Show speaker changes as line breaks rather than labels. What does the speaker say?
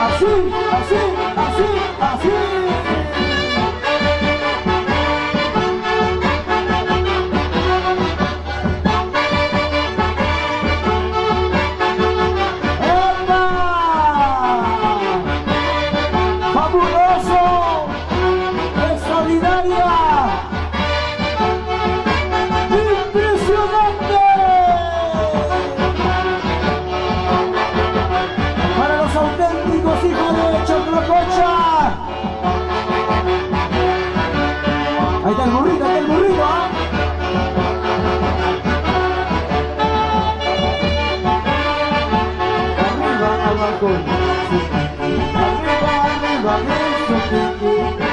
así, así, así, así. ¡Fabuloso! ¡Extraordinaria! ¡Impresionante! Para los auténticos hijos de Choclococha. Ahí está el burrito, ¿ah? Arriba al balcón, arriba, arriba, arriba,